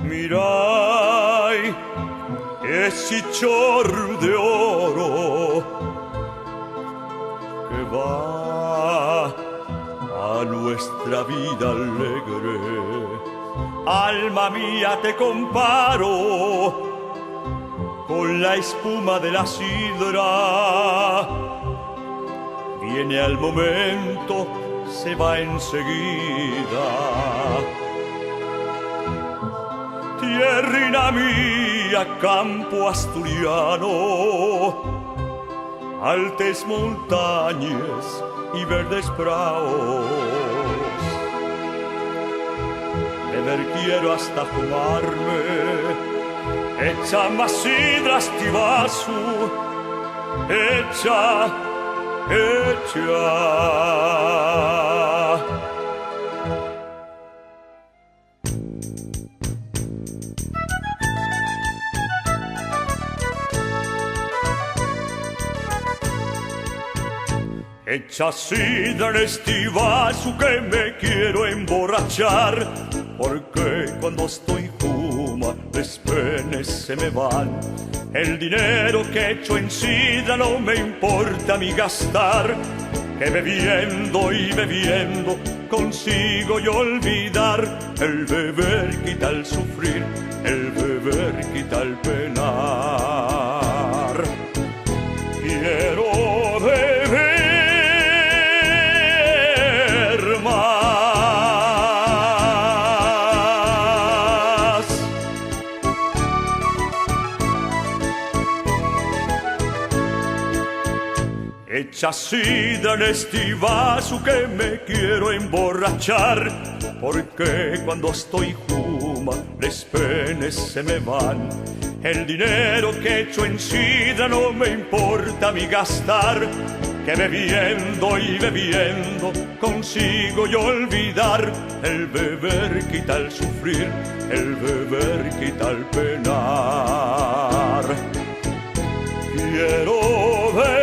Mirai ese chorro de oro que va a nuestra vida alegre. Alma mía, te comparo con la espuma de la sidra. Viene al momento, se va enseguida. Tierrina mía, campo asturiano, altas montañas y verdes praos. Beber quiero hasta fumarme, echa más sidra este vaso, echa. Echa sidra en este vaso que me quiero emborrachar, porque cuando estoy fuma, las penas se me van. El dinero que echo en sidra no me importa a mí gastar, que bebiendo y bebiendo consigo yo olvidar. El beber quita el sufrir, el beber quita el penar. Quiero beber más. Echa sidra en este vaso que me quiero emborrachar, porque cuando estoy juma, las penas se me van. El dinero que echo en sidra no me importa a mí gastar, que bebiendo y bebiendo consigo yo olvidar. El beber quita el sufrir, el beber quita el penar. Quiero beber